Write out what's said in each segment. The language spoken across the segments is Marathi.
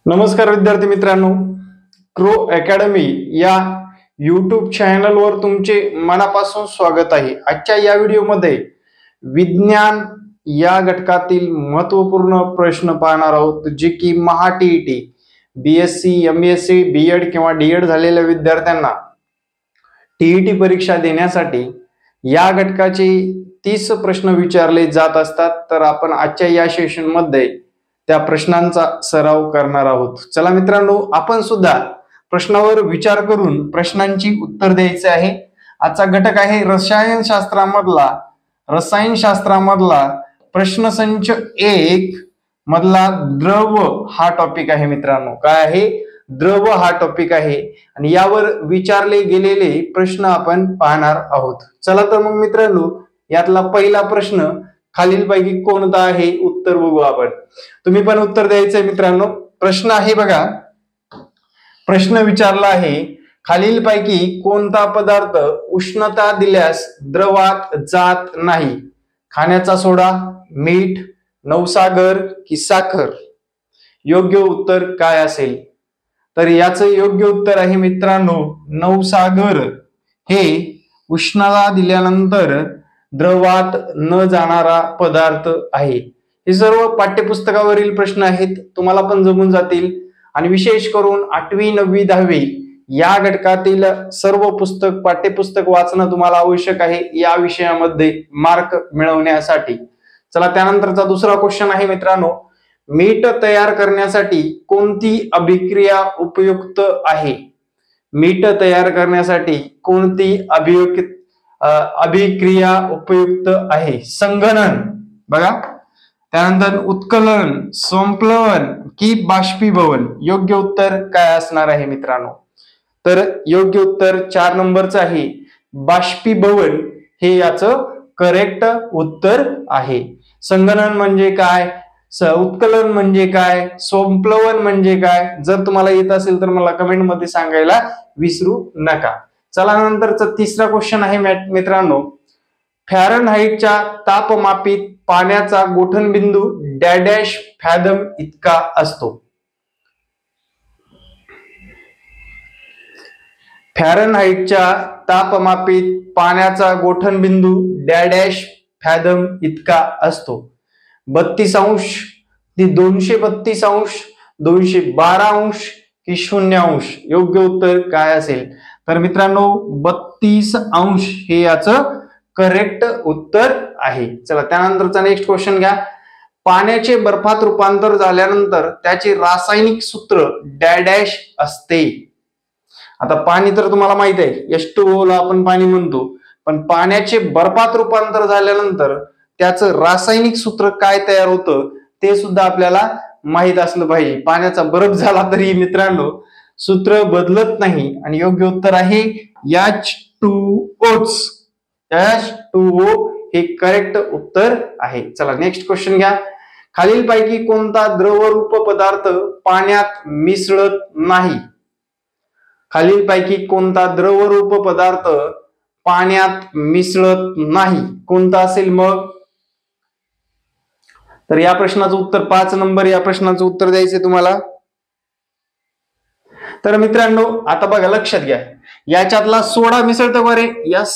नमस्कार विद्यार्थी मित्रांनो, क्रो अकॅडमी या यूट्यूब चॅनलवर तुमचे मनापासून स्वागत आहे। आजच्या या व्हिडिओमध्ये विज्ञान या घटकातील महत्त्वपूर्ण प्रश्न पाहणार आहोत, जे की महा टीईटी बीएससी, एमएससी, बीएड किंवा डीएड झालेल्या विद्यार्थ्यांना टीईटी परीक्षा देण्यासाठी या घटकाचे 30 प्रश्न विचारले जात असतात। तर आपण आजच्या या सेशन मध्ये त्या प्रश्नांचा सराव करणार आहोत। चला मित्रांनो, आपण सुद्धा प्रश्नावर विचार करून प्रश्नांची उत्तर द्यायचे आहे। आजचा घटक आहे रसायनशास्त्रामधला प्रश्नसंच 1 मधला द्रव हा टॉपिक आहे मित्रांनो। काय आहे? द्रव हा टॉपिक आहे आणि यावर विचारले गेलेले प्रश्न आपण पाहणार आहोत। चला तर मग मित्रांनो, यातला पहिला प्रश्न खालीलपैकी कोणता आहे? उत्तर बघू आपण। तुम्ही पण उत्तर द्यायचंय मित्रांनो। प्रश्न आहे बघा, प्रश्न विचारला आहे, खालीलपैकी कोणता पदार्थ उष्णता दिल्यास द्रवात जात नाही? खाण्याचा सोडा, मीठ, नवसागर की साखर? योग्य उत्तर काय असेल? तर याचं योग्य उत्तर आहे मित्रांनो, नवसागर हे उष्णता दिल्यानंतर द्रवात न जाणारा पदार्थ आहे। हे सर्व पाठ्यपुस्तकावरील प्रश्न आहेत, तुम्हाला पण जमून जातील आणि विशेष करून 8वी, 9वी, 10वी या घटकातील सर्व पाठ्यपुस्तक वाचणं तुम्हाला आवश्यक आहे या विषयामध्ये मार्क मिळवण्यासाठी। चला, त्यानंतरचा दुसरा क्वेश्चन आहे मित्रांनो, मीठ तयार करण्यासाठी कोणती अभिक्रिया उपयुक्त आहे? मीठ तयार करण्यासाठी कोणती अभिक्रिया उपयुक्त आहे? संगणन बघा, त्यानंतर उत्कलन, संप्लवन की बाष्पीभवन? योग्य उत्तर काय असणार आहे मित्रांनो? तर योग्य उत्तर 4 नंबरचं आहे, बाष्पीभवन हे याचं करेक्ट उत्तर आहे। संगणन म्हणजे काय, उत्कलन म्हणजे काय, संप्लवन म्हणजे काय? जर तुम्हाला येत असेल तर मला कमेंट मध्ये सांगायला विसरू नका। चला, नंतरचा तिसरा क्वेश्चन आहे मित्रांनो, फॅरनहाइटच्या तापमापीत पाण्याचा गोठणबिंदू डॅश फॅथम इतका असतो? फॅरनहाइटच्या तापमापीत पाण्याचा गोठणबिंदू डॅश फॅथम इतका असतो? 32 अंश की 232 अंश, 212 अंश की 0 अंश? योग्य उत्तर काय असेल? तर मित्रांनो, 32 अंश हे याचं करेक्ट उत्तर आहे। चला, त्यानंतरचा नेक्स्ट क्वेश्चन घ्या, पाण्याचे बर्फात रूपांतर झाल्यानंतर त्याचे रासायनिक सूत्र डॅश असते? आता पाणी तर तुम्हाला माहित आहे, H2O ला आपण पाणी म्हणतो, पण पाण्याचे बर्फात रूपांतर झाल्यानंतर त्याचं रासायनिक सूत्र काय तयार होतं ते सुद्धा आपल्याला माहित असलं पाहिजे। पाण्याचा बर्फ झाला तरी मित्रांनो सूत्र बदलत नाही आणि योग्य उत्तर आहे H2O। H2O हे करेक्ट उत्तर आहे। चला, नेक्स्ट क्वेश्चन घ्या, खालीलपैकी कोणता द्रवरूप पदार्थ पाण्यात मिसळत नाही? खालीलपैकी कोणता द्रवरूप पदार्थ पाण्यात मिसळत नाही? कोणता असेल मग? तर या प्रश्नाचं उत्तर 5 नंबर या प्रश्नाचं उत्तर द्यायचंय तुम्हाला। तर मित्रांनो, आता बघा, लक्षात घ्या, याच्यातला सोडा मिसळतो का रे? यस।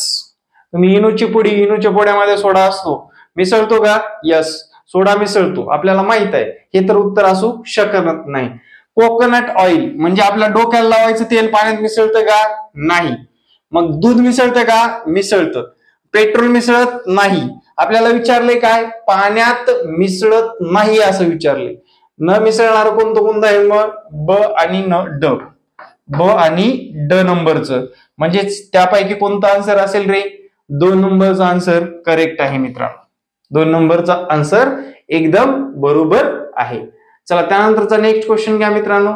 तुम्ही इनोची पोड्यामध्ये सोडा असतो, मिसळतो का? यस, सोडा मिसळतो, आपल्याला माहित आहे, हे तर उत्तर असू शकत नाही। कोकोनट ऑइल म्हणजे आपल्या डोक्याला लावायचं तेल पाण्यात मिसळतं का? नाही। मग दूध मिसळतं का? मिसळतं। पेट्रोल मिसळत नाही। आपल्याला विचारले काय? पाण्यात मिसळत नाही असं विचारले। न मिसळणार कोणतं आहे मग? ब आणि ड, ब आणि ड नंबरचं, म्हणजे त्यापैकी कोणता आन्सर असेल रे? 2 नंबरचा आन्सर करेक्ट आहे मित्रांनो। 2 नंबरचा आन्सर एकदम बरोबर आहे। चला, त्यानंतरचा नेक्स्ट क्वेश्चन घ्या मित्रांनो,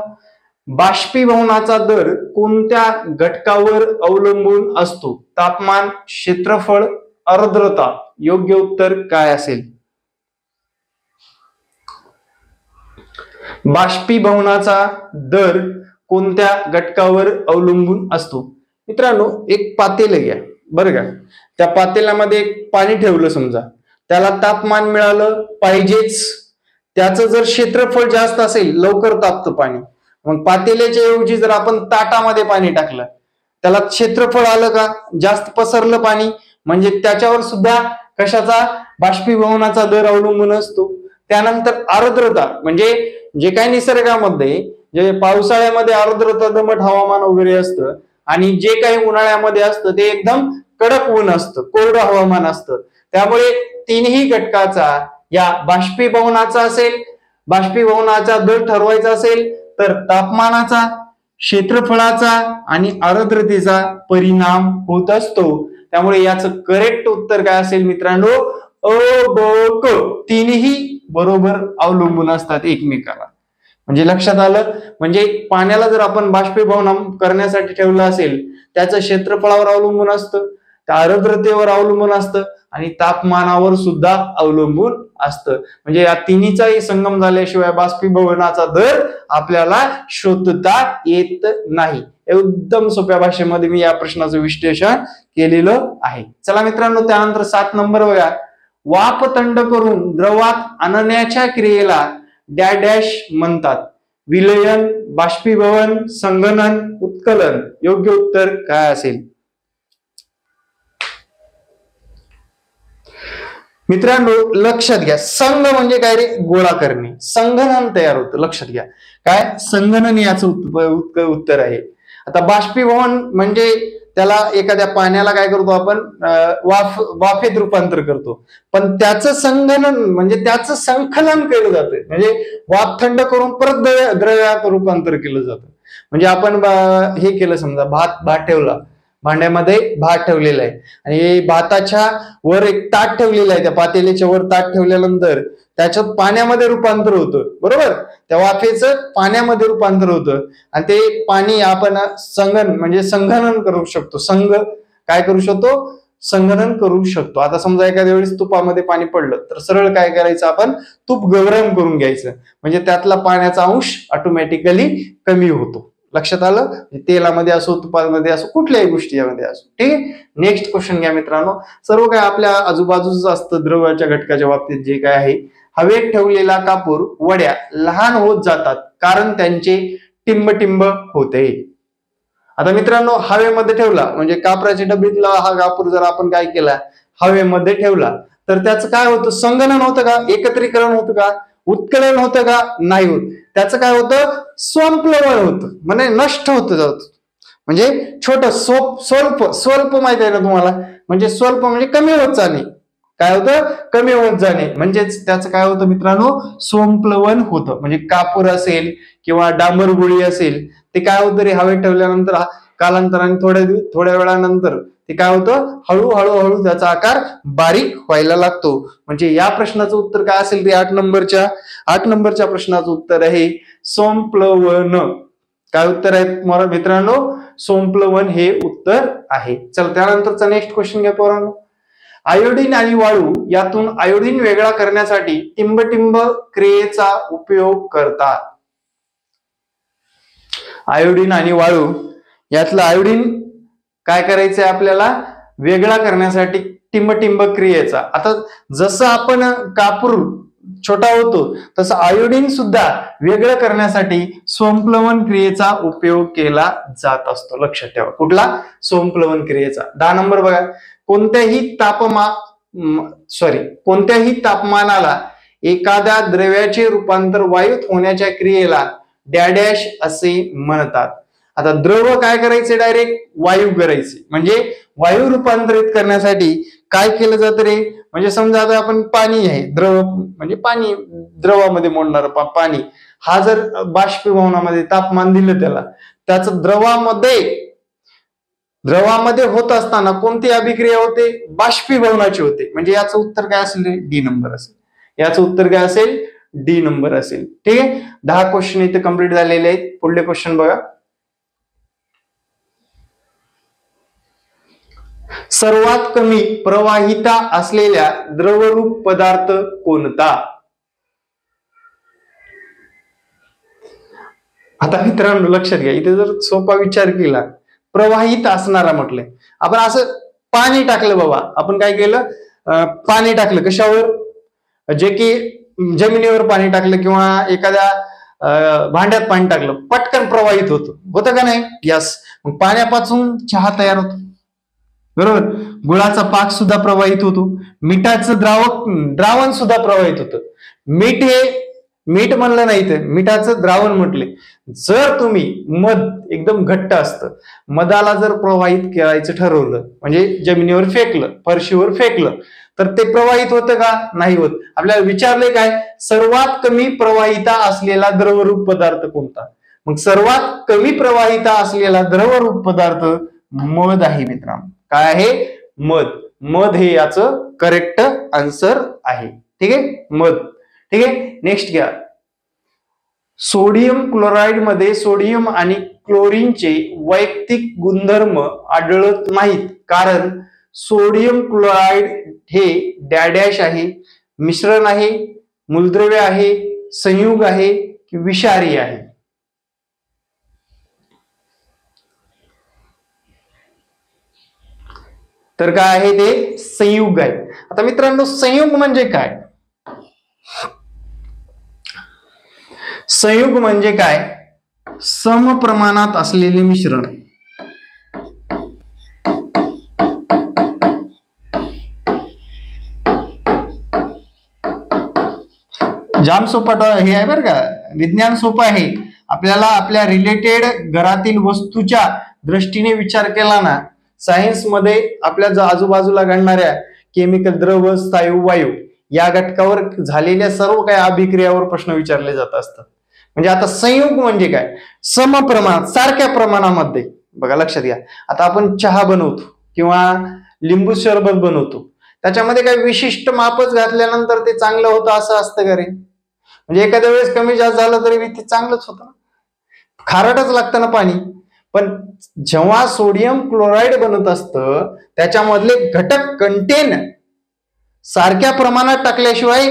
बाष्पीभवनाचा दर कोणत्या घटकावर अवलंबून असतो? तापमान, क्षेत्रफळ, आर्द्रता? योग्य उत्तर काय असेल? बाष्पीभवनाचा दर कोणत्या घटकावर अवलंबून असतो? मित्रांनो, एक पातेलं घ्या बरं का, त्या पातेल्यामध्ये पाणी ठेवलं समजा, त्याला तापमान मिळालं पाहिजेच, त्याचं जर क्षेत्रफळ जास्त असेल लवकर तापतं पाणी. मग पातेल्याच्या ऐवजी जर आपण ताटामध्ये पाणी टाकलं त्याला क्षेत्रफळ आलं का, जास्त पसरलं पाणी, म्हणजे त्याच्यावर सुद्धा कशाचा, बाष्पीभवनाचा दर अवलंबून असतो. त्यानंतर आर्द्रता, म्हणजे जे काही निसर्गामध्ये जे पावसाळ्यामध्ये आर्द्रता दमट हवामान वगैरे असतं आणि जे काही उन्हाळ्यामध्ये असतं ते एकदम कडक ऊन असतं, कोरडं हवामान असतं. त्यामुळे तिन्ही घटकाचा या बाष्पीभवनाचा असेल, बाष्पीभवनाचा दर ठरवायचा असेल तर तापमानाचा, क्षेत्रफळाचा आणि आर्द्रतेचा परिणाम होत असतो. त्यामुळे याचं करेक्ट उत्तर काय असेल मित्रांनो, अ ब क. तिन्ही बरोबर अवलंबून असतात एकमेकाला. म्हणजे लक्षात आलं, म्हणजे पाण्याला जर आपण बाष्पीभवन करण्यासाठी ठेवलं असेल त्याचं क्षेत्रफळावर अवलंबून असतं, त्या आर्द्रतेवर अवलंबून असतं आणि तापमानावर सुद्धा अवलंबून असतं. म्हणजे या तिन्हीचाही संगम झाल्याशिवाय बाष्पीभवनाचा दर आपल्याला शोधता येत नाही. एकदम सोप्या भाषेमध्ये मी या प्रश्नाचं विश्लेषण केलेलं आहे. चला मित्रांनो, त्यानंतर 7 नंबर बघा. वाफ थंड करून द्रवात आणण्याच्या क्रियेला डॅश म्हणतात. विलयन, बाष्पीभवन, संघनन, उत्कलन. योग्य उत्तर काय असेल मित्रांनो? लक्षात घ्या, संघ म्हणजे काय रे, गोळा करणे. संघनन तयार होतं, लक्षात घ्या. काय संघनन याचं उत्तर आहे. आता बाष्पीभवन म्हणजे त्याला एखाद्या पाण्याला काय करतो आपण, वाफेत रूपांतर करतो, पण त्याचं संघनन म्हणजे त्याचं संकलन केलं जातं. म्हणजे वाफ थंड करून परत द्रव्यात रूपांतर केलं जातं. म्हणजे आपण हे केलं, समजा भात ठेवला, भांड्यामध्ये भात ठेवलेला आहे आणि भाताच्या वर एक ताट ठेवलेलं आहे, त्या पातेल्याच्या वर ताट ठेवल्यानंतर त्याच्यात पाण्यामध्ये रूपांतर होतं, बरोबर. त्या वाफेचं पाण्यामध्ये रूपांतर होतं आणि ते पाणी आपण म्हणजे संघनन करू शकतो. काय करू शकतो, संघनन करू शकतो. आता समजा एखाद्या वेळेस तुपामध्ये पाणी पडलं तर सरळ काय करायचं, आपण तूप गरम करून घ्यायचं, म्हणजे त्यातला पाण्याचा अंश ऑटोमॅटिकली कमी होतो. लक्षात आलं? तेलामध्ये असो, तुपामध्ये असो, कुठल्याही गोष्टी यामध्ये असो. ठीक आहे. नेक्स्ट क्वेश्चन घ्या मित्रांनो. सर्व काय आपल्या आजूबाजूच असतं द्रव्याच्या घटकाच्या बाबतीत. जे काय आहे, हवेत ठेवलेला कापूर वड्या लहान होत जातात कारण त्यांचे टिंब होते. आता मित्रांनो, हवेमध्ये ठेवला म्हणजे कापराच्या डबीतला हा कापूर जर आपण काय केला, हवेमध्ये ठेवला तर त्याचं काय होतं, संगणन होतं का, एकत्रीकरण होतं का, उत्कलन होतं का, नाही होत. त्याचं काय होतं, स्वप्लवन होतं, म्हणजे नष्ट होतं जात. म्हणजे छोट स्वल्प माहिती आहे ना तुम्हाला, म्हणजे स्वल्प म्हणजे कमी होत जाणे. काय होतं, कमी होत जाणे. म्हणजेच त्याचं काय होतं मित्रांनो, स्वप्लवन होतं. म्हणजे कापूर असेल किंवा डांबर गोळी असेल, ते काय होतं रे, हवेत ठेवल्यानंतर कालांतराने थोड्या वेळानंतर ते काय होतं, हळूहळू त्याचा आकार बारीक व्हायला लागतो. म्हणजे या प्रश्नाचं उत्तर काय असेल रे, 8 नंबरच्या प्रश्नाचं उत्तर आहे स्वप्लवन. काय उत्तर आहे मित्रांनो, स्वप्लवन हे उत्तर आहे. चल त्यानंतरचा नेक्स्ट क्वेश्चन घ्या पोरांनो. आयोडीन आणि वाळू यातून आयोडीन वेगळा करण्यासाठी टिंब क्रियेचा उपयोग करतात. आयोडीन आणि वाळू यातलं आयोडीन काय करायचंय आपल्याला, वेगळा करण्यासाठी टिंब क्रियेचा. आता जसं आपण कापूर छोटा होतो तसं आयोडीन सुद्धा वेगळं करण्यासाठी स्वप्लवन क्रियेचा उपयोग केला जात असतो. लक्षात ठेवा, कुठला, स्वप्लवन क्रियेचा. 10 नंबर बघा. कोणत्याही तापमानाला एखाद्या द्रव्याचे रूपांतर वायूत होण्याच्या क्रियेला डॅश असे म्हणतात. आता द्रव काय करायचे, डायरेक्ट वायू करायचे. म्हणजे वायू रूपांतरित करण्यासाठी काय केलं जातं रे, म्हणजे समजा आता आपण पाणी आहे, द्रव म्हणजे पाणी, द्रवामध्ये मोडणार पाणी, हा जर बाष्पीभवनामध्ये तापमान दिलं त्याचं द्रवामध्ये होत असताना कोणती अभिक्रिया होते, बाष्पीभवनाची होते. म्हणजे याचं उत्तर काय असेल, डी नंबर असेल. याचं उत्तर काय असेल, डी नंबर असेल. ठीक आहे. 10 क्वेश्चन इथे कंप्लीट झालेले आहेत. पुढले क्वेश्चन बघा. सर्वात कमी प्रवाहिता असलेल्या द्रवरूप पदार्थ कोणता? आता मित्रांनो लक्षात घ्या, इथे जर सोपा विचार केला, प्रवाहित असणारा म्हटलंय, आपण असं पाणी टाकलं बाबा, आपण काय केलं, पाणी टाकलं कशावर, जे की जमिनीवर पाणी टाकलं किंवा एखाद्या भांड्यात पाणी टाकलं, पटकन प्रवाहित होतं का नाही? यस. मग पाण्यापासून चहा तयार होतो, बरोबर. गुळाचा पाक सुद्धा प्रवाहित होतो, मिठाचं द्रावण सुद्धा प्रवाहित होतं. मीठ म्हणलं नाही तर मिठाचं द्रावण म्हटले. जर तुम्ही मध एकदम घट्ट असतं, मधाला जर प्रवाहित करायचं ठरवलं म्हणजे जमिनीवर फेकलं, फरशीवर फेकलं, तर ते प्रवाहित होतं का? नाही होत. आपल्याला विचारले काय? सर्वात कमी प्रवाहिता असलेला द्रवरूप पदार्थ कोणता? मग सर्वात कमी प्रवाहिता असलेला द्रवरूप पदार्थ मध आहे मित्रांनो. काय आहे? मध. मध हे याचं करेक्ट आन्सर आहे. ठीक आहे, मध. ठीक आहे, नेक्स्ट घ्या. सोडियम क्लोराईड मध्ये सोडियम आणि क्लोरीनचे वैयक्तिक गुणधर्म आढळत नाहीत, कारण सोडियम क्लोराईड हे डॅश आहे, मिश्रण आहे, मूलद्रव्य आहे, संयुग आहे की विषारी आहे? तर काय आहे ते? संयुग आहे. आता मित्रांनो, संयुग म्हणजे काय? संयुग म्हणजे काय? समप्रमाणात असलेले मिश्रण. जाम सोपा हे आहे बरं का, विज्ञान सोपं आहे. आपल्याला आपल्या रिलेटेड घरातील वस्तूच्या दृष्टीने विचार केला ना, सायन्स मध्ये आपल्या आजूबाजूला घडणाऱ्या केमिकल, द्रव, स्थायू, वायू या घटकावर झालेल्या सर्व काही अभिक्रियावर प्रश्न विचारले जात असतात. म्हणजे आता संयुग म्हणजे काय? समप्रमाणात, सारख्या प्रमाणामध्ये. बघा, लक्षात घ्या. आता आपण चहा बनवतो किंवा लिंबू सरबत बनवतो, त्याच्यामध्ये काही विशिष्ट मापच घातल्यानंतर ते चांगलं होतं असं असतं का रे? म्हणजे एखाद्या वेळेस कमी जास्त झालं तरी ते चांगलंच होतं ना, खारटच लागतं ना पाणी. पण जेव्हा सोडियम क्लोराईड बनत असतं, त्याच्यामधले घटक कंटेन सारख्या प्रमाणात टाकल्याशिवाय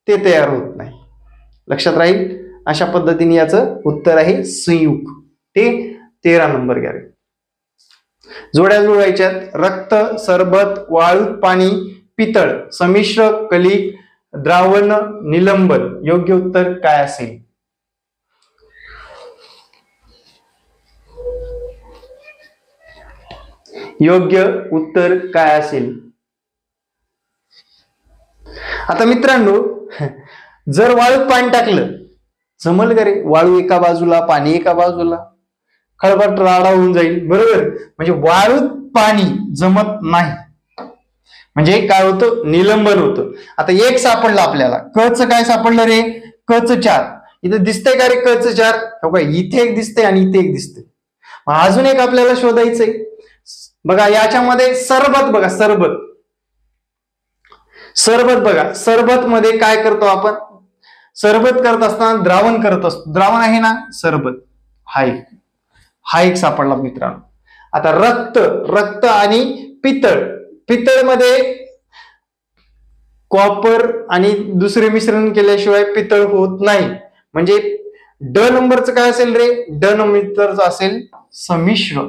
ते तयार होत नाही. लक्षात राहील. अशा पद्धतीने याचं उत्तर आहे संयुग. ते 13 नंबर घ्या. जोड्या जुळवायच्यात. रक्त, सरबत, वाळूत पाणी, पितळ, संमिश्र, कली, द्रावण, निलंबन. योग्य उत्तर काय असेल? योग्य उत्तर काय असेल? आता मित्रांनो, जर वाळूत पाणी टाकलं, जमल का रे? वाळू एका बाजूला, पाणी एका बाजूला, खळबट राडा होऊन जाईल, बरोबर. म्हणजे वाळूत पाणी जमत नाही, म्हणजे काय होतं? निलंबन होतं. आता एक सापडलं आपल्याला, कच काय सापडलं रे? कच 4. इथे दिसतंय का रे कच 4? इथे एक दिसतंय आणि इथे एक दिसतंय. अजून एक आपल्याला शोधायचंय. बघा, याच्यामध्ये सरबत. बघा, सरबत बघा, सरबत मध्ये काय करतो आपण? सरबत करत असताना द्रावण करत असतो. द्रावण आहे ना, सरबत. हा एक सापडला मित्रांनो. आता रक्त आणि पितळ मध्ये कॉपर आणि दुसरे मिश्रण केल्याशिवाय पितळ होत नाही. म्हणजे ड नंबरचं काय असेल रे? ड नंबरचं असेल संमिश्र.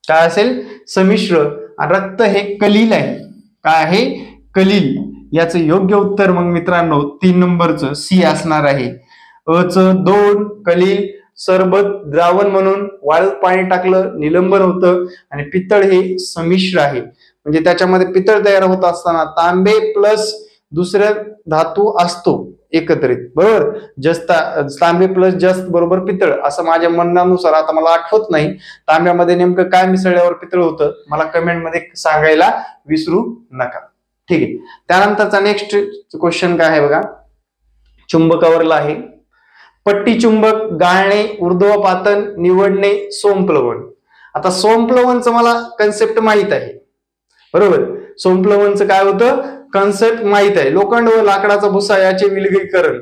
काय असेल? संमिश्र. रक्त हे कलील आहे. काय आहे? कलील. याचं योग्य उत्तर मग मित्रांनो 3 नंबरचं सी असणार आहे. अच 2 कलील, सरबत द्रावण म्हणून वाळूत पाणी टाकलं, निलंबन होतं, आणि पितळ हे संमिश्र आहे. म्हणजे त्याच्यामध्ये पितळ तयार होत असताना तांबे प्लस दुसऱ्या धातू असतो एकत्रित, बरोबर. तांबे प्लस जस्त बरोबर पितळ, असं माझ्या म्हणण्यानुसार. आता मला आठवत नाही तांब्यामध्ये नेमकं काय मिसळल्यावर पितळ होतं, मला कमेंट मध्ये सांगायला विसरू नका. ठीक आहे. त्यानंतरचा नेक्स्ट क्वेश्चन काय आहे बघा, चुंबकावरला आहे. पट्टी चुंबक, गाळणे, ऊर्ध्वपातन, निवडणे, सोमप्लवन. आता सोमप्लवनचं मला कन्सेप्ट माहित आहे, बरोबर. सोमप्लवनचं काय होतं? कन्सेप्ट माहित आहे. लोखंड व लाकडाचा भुसा याचे विलगीकरण,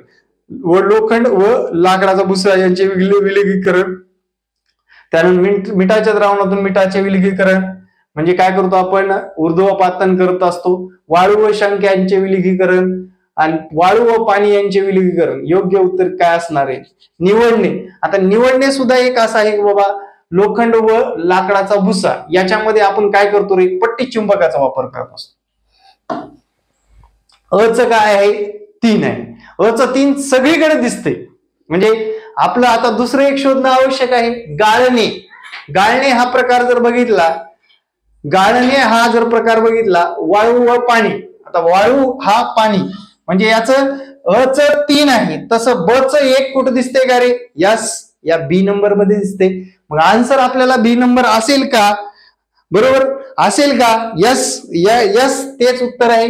लोखंड व लाकडाचा भुसा यांचे विलगीकरण. त्यानंतर मिठाच्या द्रावणातून मिठाचे विलगीकरण म्हणजे काय करतो आपण? ऊर्ध्वपातन करत असतो. वाळू व शंख यांचे विलगीकरण आणि वाळू व पाणी यांचे विलगीकरण. योग्य उत्तर काय असणार आहे? निवडणे. आता निवडणे सुद्धा एक असं आहे की बाबा, लोखंड व लाकडाचा भुसा याच्यामध्ये आपण काय करतो रे? पट्टी चुंबकाचा वापर करत असतो. अच काय आहे? 3 आहे। अचं 3 सगळीकडे दिसते, म्हणजे आपलं आता दुसरं एक शोधणं आवश्यक आहे, गाळणे। गाळणे हा प्रकार जर बघितला, गाळणे हा जर प्रकार बघितला, वाळू व पाणी। आता वाळू हा पाणी म्हणजे याचं अचं 3 आहे, तसं बचं 1 कुठं दिसते का रे? यस, या बी नंबर मध्ये दिसते। मग आन्सर आपल्याला बी नंबर असेल का? बरोबर असेल का? यस, यस तेच उत्तर आहे।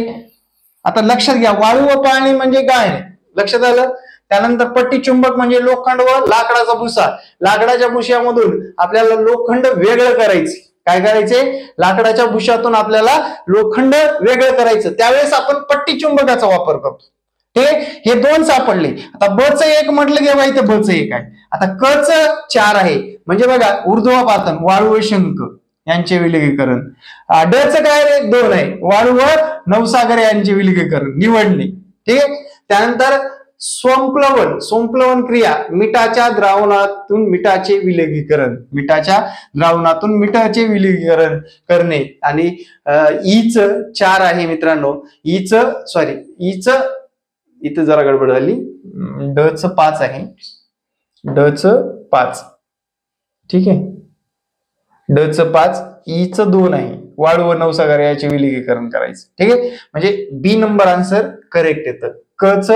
आता लक्षात घ्या, वाळू व पाणी म्हणजे गाळणे, लक्षात आलं। त्यानंतर पट्टी चुंबक म्हणजे लोखंड व लाकडाचा भुसा। लाकडाच्या भुश्यामधून आपल्याला लोखंड वेगळं करायचे। काय करायचे? लाकडाच्या भुशातून आपल्याला लोखंड वेगळं करायचं, त्यावेळेस आपण पट्टी चुंबकाचा वापर करतो। हे 2 सापडले। आता बचं 1 म्हटलं की माहिती बचं 1 आहे। आता कचं 4 आहे, म्हणजे बघा ऊर्ध्वपातन, वाळू व शंख यांचे विलगीकरण। डचं काय रे? 2 आहे, वाळू व नवसागर यांचे विलगीकरण, निवडणे। ठीक आहे। त्यानंतर स्वप्लवन, स्वप्लवन क्रिया, मिठाच्या द्रावणातून मिठाचे विलगीकरण, मिठाच्या द्रावणातून मिठाचे विलगीकरण करणे। आणि ईच 4 आहे मित्रांनो, ईच इथं जरा गडबड झाली, डच 5 आहे, डच 5, ठीक आहे, डच 5, ईच 2 आहे, वाळू व नवसागर याचे विलगीकरण करायचं। ठीक आहे, म्हणजे बी नंबर आन्सर करेक्ट येतं, कच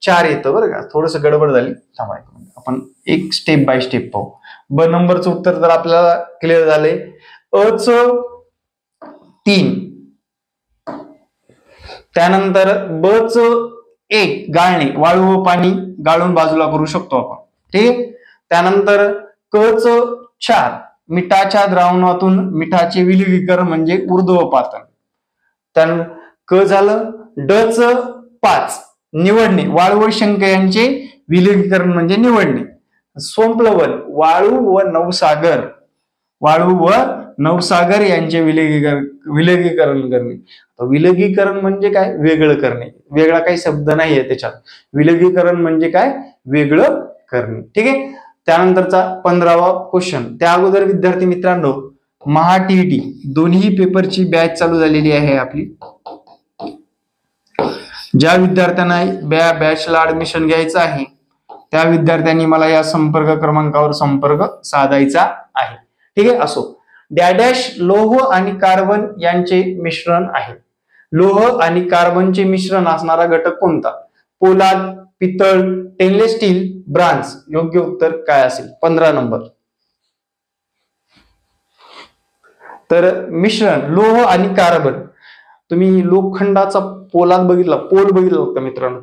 4 येतं। बरं का, थोडस गडबड झाली, थांबा आपण एक स्टेप बाय स्टेप पाहू। ब नंबरचं उत्तर तर आपल्याला क्लिअर झालंय, अच 3, त्यानंतर बच 1 गाळणे, वाळू व पाणी गाळून बाजूला करू शकतो आपण। ठीक आहे, त्यानंतर कच 4 मिठाच्या द्रावणातून मिठाचे विलगीकरण म्हणजे ऊर्ध्वपातन। त्यानंतर क झालं, डच 5 निवडणे, वाळू व शंख यांचे विलगीकरण म्हणजे निवडणे। स्वप्लवन, वाळू व नवसागर, वाळू व नवसागर यांचे विलगीकरण करणे। विलगीकरण म्हणजे काय? वेगळं करणे, वेगळा काही शब्द नाहीये त्याच्यात। विलगीकरण म्हणजे काय? वेगळं करणे। ठीक आहे, त्यानंतरचा 15वा क्वेश्चन। त्या अगोदर विद्यार्थी मित्रांनो, महा-टीईटी दोन्ही पेपरची बॅच चालू झालेली आहे आपली। ज्या विद्यार्थ्यांना बॅचला ऍडमिशन घ्यायचं आहे त्या विद्यार्थ्यांनी मला या संपर्क क्रमांकावर संपर्क साधायचा आहे। ठीक आहे, असो, डॅडॅश लोह आणि कार्बन यांचे मिश्रण आहे। लोह आणि कार्बनचे मिश्रण असणारा घटक कोणता? पोलाद, पितळ, स्टेनलेस स्टील, ब्रांझ। योग्य उत्तर काय असेल? 15 नंबर। तर मिश्रण लोह आणि कार्बन, तुम्ही लोखंडाचा पोलाद बघितला, पोल बघितला का मित्रांनो?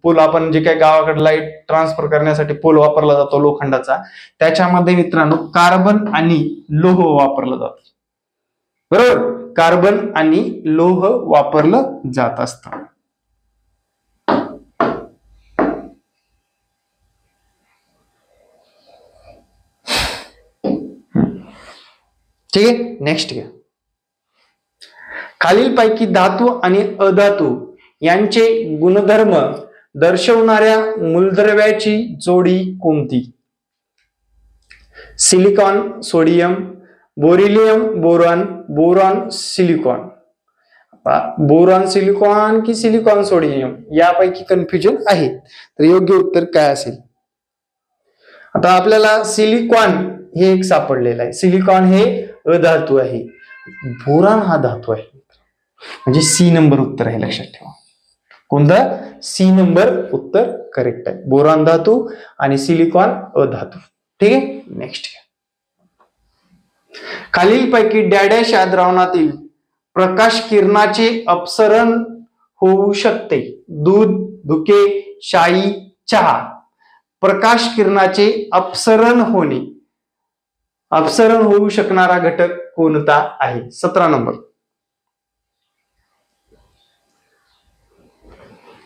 पोल आपण जे काही गावाकडे लाईट ट्रान्सफर करण्यासाठी पोल वापरला जातो लोखंडाचा, त्याच्यामध्ये मित्रांनो कार्बन आणि लोह वापरलं जातं। बरोबर, कार्बन आणि लोह वापरलं जात असतं। ठीक आहे, नेक्स्ट घ्या। खालीलपैकी धातू आणि अधातू यांचे गुणधर्म दर्शवणाऱ्या मूलद्रव्याची जोडी कोणती? Silicon sodium, beryllium boron, boron silicon. Boron silicon की सिलिकॉन सोडियम यापैकी कन्फ्युजन आहे, तर योग्य उत्तर काय असेल? आता आपल्याला सिलिकॉन हे एक सापडलेलं आहे, सिलिकॉन हे अधातू आहे, बोरॉन हा धातू आहे, म्हणजे सी नंबर उत्तर आहे, लक्षात ठेवा। कोणतं? सी नंबर उत्तर करेक्ट आहे, बोरॉन धातू आणि सिलिकॉन अधातू। ठीक आहे, नेक्स्ट खालीलपैकी डॅडॅश या द्रावणातील प्रकाश किरणाचे अपसरण होऊ शकते? दूध, धुके, शाई, चहा। प्रकाश किरणाचे अपसरण होऊ शकणारा घटक कोणता आहे? 17 नंबर।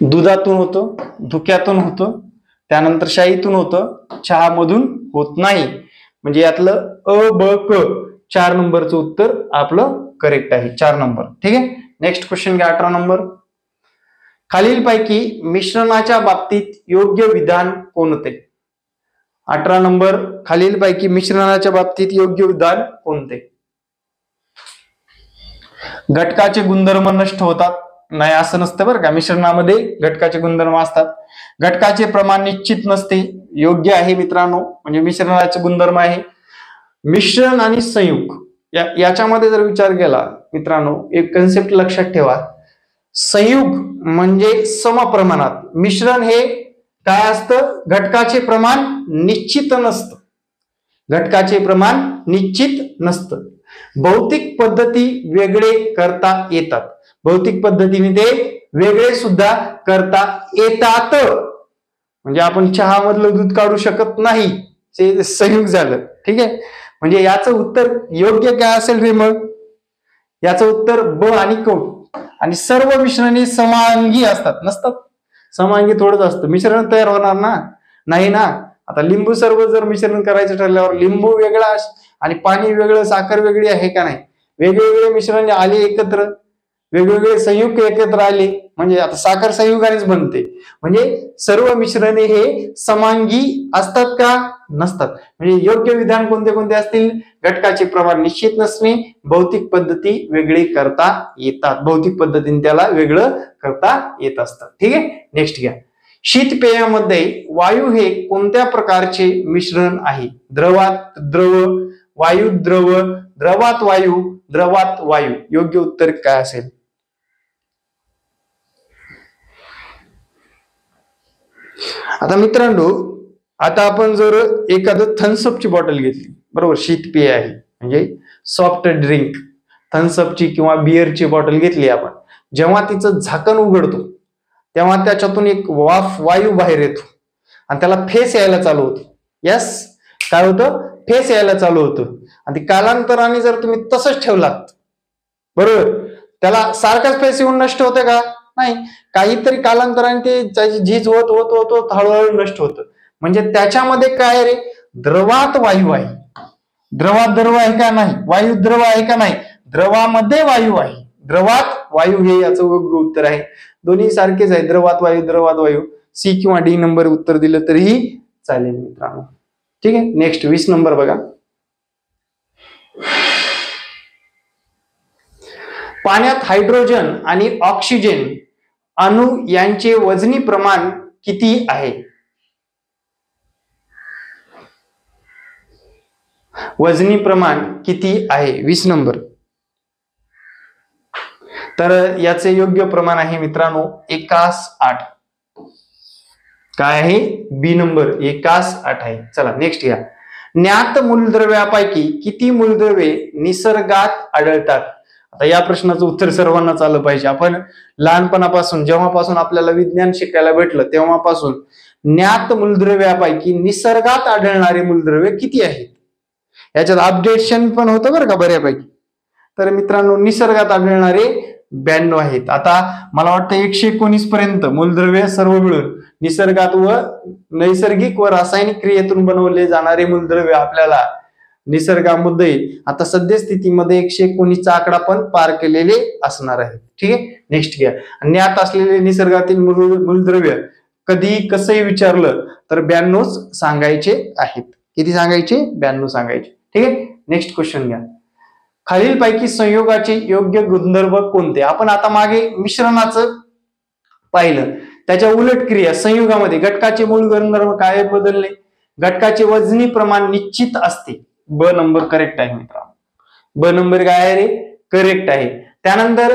दुधातून होतं, धुक्यातून होतं, त्यानंतर शाईतून होतं, चहा मधून होत नाही, म्हणजे यातलं अ ब क 4 नंबरचं उत्तर आपलं करेक्ट आहे, 4 नंबर। ठीक आहे, नेक्स्ट क्वेश्चन घ्या, 18 नंबर। खालीलपैकी मिश्रणाच्या बाबतीत योग्य विधान कोणते? 18 नंबर, खालीलपैकी मिश्रणाच्या बाबतीत योग्य विधान कोणते? घटकाचे गुणधर्म नष्ट होतात, नाही असं नसतं बरं का, मिश्रणामध्ये घटकाचे गुणधर्म असतात. घटकाचे प्रमाण निश्चित नसते, योग्य आहे मित्रांनो, म्हणजे मिश्रणाचे गुणधर्म आहे. मिश्रण आणि संयुग याच्यामध्ये जर विचार केला मित्रांनो, एक कन्सेप्ट लक्षात ठेवा, संयुग म्हणजे समप्रमाणात, मिश्रण हे काय असतं, घटकाचे प्रमाण निश्चित नसतं, घटकाचे प्रमाण निश्चित नसतं. भौतिक पद्धती वेगळे करता येतात, भौतिक पद्धतीने ते वेगळे सुद्धा करता येतात. म्हणजे आपण चहा मधलं दूध काढू शकत नाही, ते संयुग झालं. ठीक आहे, म्हणजे याचं उत्तर योग्य काय असेल रे मग, याचं उत्तर ब आणि क. आणि सर्व मिश्रणे समांगी असतात, नसतात, समांगी थोडंच असतं, मिश्रण तयार होणार ना नाही ना. आता लिंबू सर्व जर मिश्रण करायचं ठरल्यावर लिंबू वेगळा आणि पाणी वेगळं, साखर वेगळी आहे का नाही, वेगवेगळे मिश्रण आले एकत्र, वेगवेगळे संयुग एकत्र आले, म्हणजे आता साखर संयुगानेच बनते. म्हणजे सर्व मिश्रणे हे समांगी असतात का, नसतात. म्हणजे योग्य विधान कोणते कोणते असतील, घटकाचे प्रमाण निश्चित नसणे, भौतिक पद्धती वेगळी करता येतात, भौतिक पद्धतीने त्याला वेगळं करता येत असतं. ठीक आहे, नेक्स्ट घ्या. शीतपेयामध्ये वायू हे कोणत्या प्रकारचे मिश्रण आहे, द्रवात द्रव, वायूत द्रव, द्रवात वायू, द्रवात वायू, योग्य उत्तर काय असेल. आता मित्रांनो, आता आपण जर एखादं थम्सअपची बॉटल घेतली, बरोबर, शीतपेय आहे म्हणजे सॉफ्ट ड्रिंक, थम्सअपची किंवा बिअरची बॉटल घेतली आपण, जेव्हा तिचं झाकण उघडतो तेव्हा त्याच्यातून एक वायू बाहेर येतो आणि त्याला फेस यायला चालू होतो. यस, काय होतं, फेस यायला चालू होतं. आणि कालांतराने जर तुम्ही तसंच ठेवलात, बरोबर, त्याला सारखाच फेस येऊन नष्ट होते का, नाही, काहीतरी कालांतराने ते त्याची झीज होत होत होत होत हळूहळू नष्ट होतं. म्हणजे त्याच्यामध्ये काय रे, द्रवात वायू आहे. द्रवात द्रव आहे का नाही, वायू द्रव आहे का नाही, द्रवामध्ये वायू आहे, द्रवात वायू हे याचं योग्य उत्तर आहे. दोन्ही सारखेच आहे, द्रवात वायू, द्रवात वायू. सी किंवा डी नंबर उत्तर दिलं तरीही चालेल मित्रांनो. ठीक आहे, नेक्स्ट 20 नंबर बघा. पाण्यात हायड्रोजन आणि ऑक्सिजन अणु यांचे वजनी प्रमाण किती आहे, वजनी प्रमाण किती आहे, 20 नंबर. तर याचे योग्य प्रमाण आहे मित्रांनो 1:8. काय आहे, बी नंबर 1:8 आहे. चला नेक्स्ट घ्या. ज्ञात मूलद्रव्यापैकी किती मूलद्रव्ये निसर्गात आढळतात. आता या प्रश्नाचं उत्तर सर्वांनाच आलं पाहिजे. आपण लहानपणापासून, जेव्हापासून आपल्याला विज्ञान शिकायला भेटलं तेव्हापासून ज्ञात मूलद्रव्यापैकी निसर्गात आढळणारे मूलद्रव्ये किती आहेत, याच्यात अपडेशन पण होतं बरं का बऱ्यापैकी. तर मित्रांनो, निसर्गात आढळणारे 92 आहेत. आता मला वाटतं 119 पर्यंत मूलद्रव्य सर्व मिळून निसर्गात व नैसर्गिक व रासायनिक क्रियेतून बनवले जाणारे मूलद्रव्य आपल्याला निसर्गामध्ये आता सद्य स्थितीमध्ये 119चा आकडा पण पार केलेले असणार आहे. ठीक आहे, नेक्स्ट घ्या. ज्ञात असलेले निसर्गातील मूलद्रव्य कधी कसंही विचारलं तर 92 सांगायचे आहेत. किती सांगायचे, 92 सांगायचे. ठीक आहे, नेक्स्ट क्वेश्चन घ्या. खालीलपैकी संयोगाचे योग्य गुणधर्म कोणते. आपण आता मागे मिश्रणाचं पाहिलं, त्याच्या उलट क्रिया संयुगामध्ये घटकाचे मूळ गुणधर्म काय बदलले, घटकाचे वजनी प्रमाण निश्चित असते. ब नंबर करेक्ट आहे मित्रांनो, ब नंबर काय आहे रे, करेक्ट आहे. त्यानंतर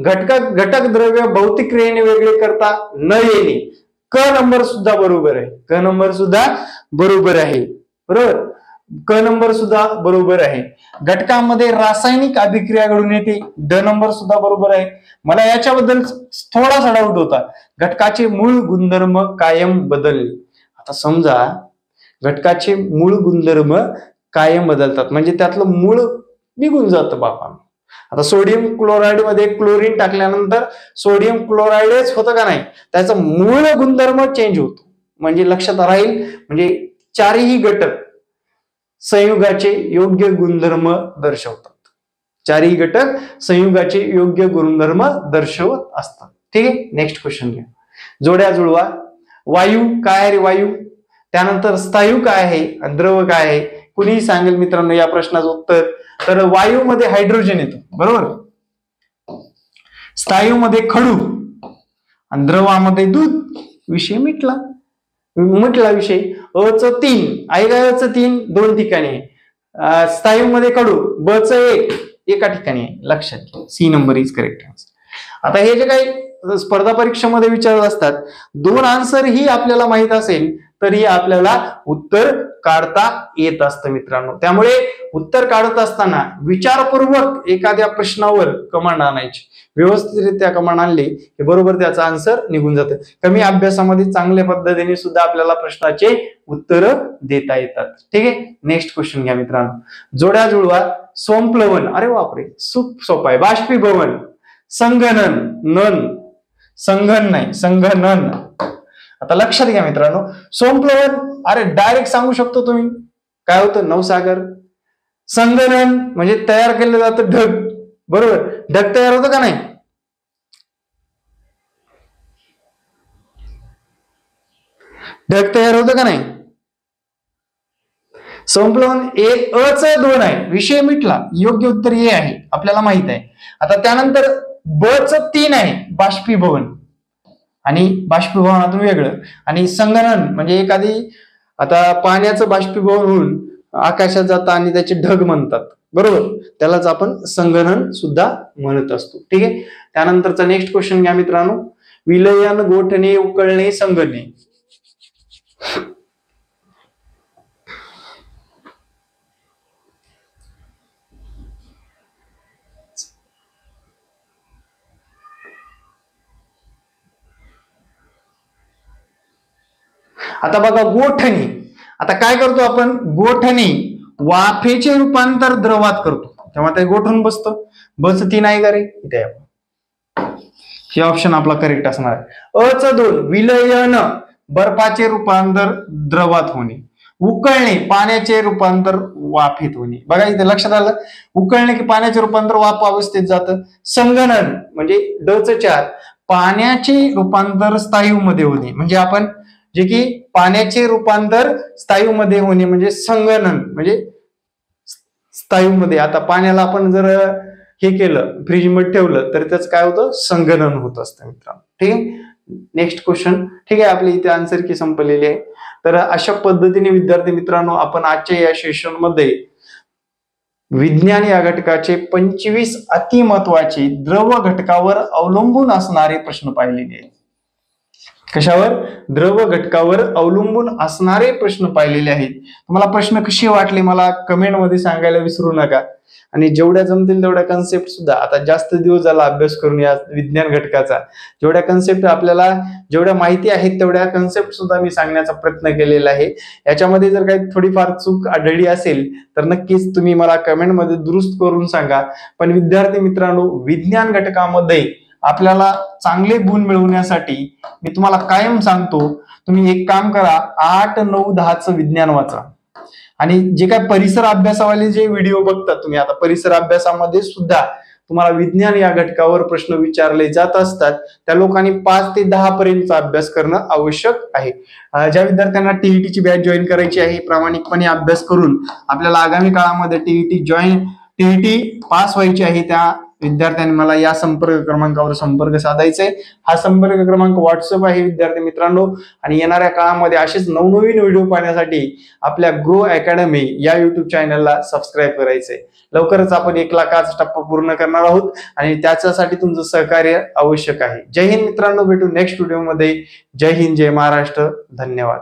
घटक द्रव्य भौतिक क्रियेने वेगळे करता न येणे, क नंबर सुद्धा बरोबर आहे, क नंबर सुद्धा बरोबर आहे, बरोबर, क नंबर सुद्धा बरोबर आहे. घटकामध्ये रासायनिक अभिक्रिया घडून येते, ड नंबर सुद्धा बरोबर आहे. मला याच्याबद्दल थोडासा डाऊट होता, घटकाचे मूळ गुणधर्म कायम बदलले. आता समजा घटकाचे मूळ गुणधर्म कायम बदलतात म्हणजे त्यातलं मूळ निघून जातं बापा. आता सोडियम क्लोराईड मध्ये क्लोरीन टाकल्यानंतर सोडियम क्लोराईडच होतं का नाही, त्याचा मूळ गुणधर्म चेंज होतो. म्हणजे लक्षात राहील, म्हणजे चारही घटक संयुगाचे योग्य गुणधर्म दर्शवतात, चारही घटक संयुगाचे योग्य गुणधर्म दर्शवत असतात. ठीक आहे, नेक्स्ट क्वेश्चन घ्या. जोड्या जुळवा. वायू काय आहे रे, वायू. त्यानंतर स्थायू काय आहे आणि द्रव काय आहे. कुणीही सांगेल मित्रांनो या प्रश्नाचं उत्तर. तर वायूमध्ये हायड्रोजन येतो, बरोबर. स्थायूमध्ये खडू आणि द्रवामध्ये दूध, विषय मिटला विषय. अच 3 आहे काय? अच 3 2 ठिकाणी आहे. स्थायूमध्ये कडू, बच 1 एका ठिकाणी आहे. लक्षात घ्या, C number is correct answer. आता हे जे काही स्पर्धा परीक्षेमध्ये विचारत असतात, 2 आन्सर ही आपल्याला माहित असेल तरी आपल्याला उत्तर काढता येत असतं मित्रांनो. त्यामुळे उत्तर काढत असताना विचारपूर्वक एखाद्या प्रश्नावर कमांड आणायची. व्यवस्थितरित्या कमांड आणली की बरोबर त्याचा आन्सर निघून जातं. कमी अभ्यासामध्ये चांगल्या पद्धतीने सुद्धा आपल्याला प्रश्नाचे उत्तर देता येतात. ठीक आहे, नेक्स्ट क्वेश्चन घ्या मित्रांनो. जोड्या जुळवा. सोमप्लवन, अरे बापरे खूप सोपा आहे. बाष्पीभवन, संगणन, संगण नाही संगणन. आता लक्षात घ्या मित्रांनो, सोमप्लवन अरे डायरेक्ट सांगू शकतो तुम्ही काय होतं, नवसागर. संगणन म्हणजे तयार केलं जातं ढग, बरोबर. ढग तयार होतं का नाही? ढग तयार होतं का नाही? संप्लवन अच 2 आहे, विषय मिटला. योग्य उत्तर हे आहे, आपल्याला माहित आहे. आता त्यानंतर बच 3 आहे, बाष्पीभवन. आणि बाष्पीभवनातून वेगळं. आणि संगणन म्हणजे एखादी आता पाण्याचं बाष्पीभवन होऊन आकाशात जातं आणि त्याचे ढग म्हणतात, बरोबर. त्यालाच आपण संगणन सुद्धा म्हणत असतो. ठीक आहे. त्यानंतरचा नेक्स्ट क्वेश्चन घ्या मित्रांनो. विलयन, गोठणे, उकळणे, संगणणे. आता बघा, गोठणे. आता काय करतो आपण? गोठणे वाफेचे रूपांतर द्रवात करतो, तेव्हा ते गोठून बसतं. बच 3 आहे का रे? इथे हे ऑप्शन आपला करेक्ट असणार आहे. अच 2 विलयन, बर्फाचे रूपांतर द्रवात होणे. उकळणे, पाण्याचे रूपांतर वाफेत होणे. बघा इथे लक्षात आलं, उकळणे की पाण्याचे रूपांतर वाफ अवस्थेत जातं. संगणन म्हणजे ड 4 पाण्याचे रूपांतर स्थायूमध्ये होणे. म्हणजे आपण जे की पाण्याचे रूपांतर स्थायूमध्ये होणे म्हणजे संगणन म्हणजे स्थायूमध्ये. आता पाण्याला आपण जर हे केलं, फ्रीज मध्ये ठेवलं तर त्याच काय होतं, संगणन होत असतं मित्रांनो. ठीक आहे. Next question. ठीक आहे, आपली इथे आन्सर की संपलेली आहे. तर अशा पद्धतीने विद्यार्थी मित्रांनो आपण आजच्या या सेशन मध्ये विज्ञान या घटकाचे 25 अतिमहत्वाचे द्रव घटकावर अवलंबून असणारे प्रश्न पाहिलेले आहेत. कशावर? द्रव घटकावर अवलंबून असणारे प्रश्न पाहिलेले आहेत. तुम्हाला प्रश्न कसे वाटले मला कमेंट मध्ये सांगायला विसरू नका. आणि जेवढ्या जमतील तेवढ्या कन्सेप्ट सुद्धा, आता जास्त दिवस झाला अभ्यास करून या विज्ञान घटकाचा, जेवढ्या कन्सेप्ट आपल्याला जेवढ्या माहिती आहेत तेवढ्या कन्सेप्ट सुद्धा मी सांगण्याचा प्रयत्न केलेला आहे. याच्यामध्ये जर काही थोडीफार चूक आढळली असेल तर नक्कीच तुम्ही मला कमेंट मध्ये दुरुस्त करून सांगा. पण विद्यार्थी मित्रांनो, विज्ञान घटकामध्ये आपल्याला चांगले गुण मिळवण्यासाठी मी तुम्हाला कायम सांगतो, तुम्ही एक काम करा, 8, 9, 10चं विज्ञान वाचा. आणि जे काय परिसर अभ्यासावाले जे व्हिडिओ बघतात तुम्ही, आता परिसर अभ्यासामध्ये सुद्धा तुम्हाला विज्ञान या घटकावर प्रश्न विचारले जात असतात. त्या लोकांनी 5 ते 10 पर्यंतचा अभ्यास करणं आवश्यक आहे. ज्या विद्यार्थ्यांना टीईटीची बॅच जॉईन करायची आहे, प्रामाणिकपणे अभ्यास करून आपल्याला आगामी काळामध्ये टीईटी पास व्हायची आहे, त्या विद्यार्थ्यांनी मला या संपर्क क्रमांकावर संपर्क साधायचा आहे. हा संपर्क क्रमांक व्हॉट्सअप आहे विद्यार्थी मित्रांनो. आणि येणाऱ्या काळामध्ये असेच नवनवीन व्हिडिओ पाहण्यासाठी आपल्या ग्रो अकॅडमी या युट्यूब चॅनलला सबस्क्राईब करायचंय. लवकरच आपण 1 लाखाचा टप्पा पूर्ण करणार आहोत आणि त्याच्यासाठी तुमचं सहकार्य आवश्यक आहे. जय हिंद मित्रांनो, भेटू नेक्स्ट व्हिडिओ मध्ये. जय हिंद, जय महाराष्ट्र, धन्यवाद.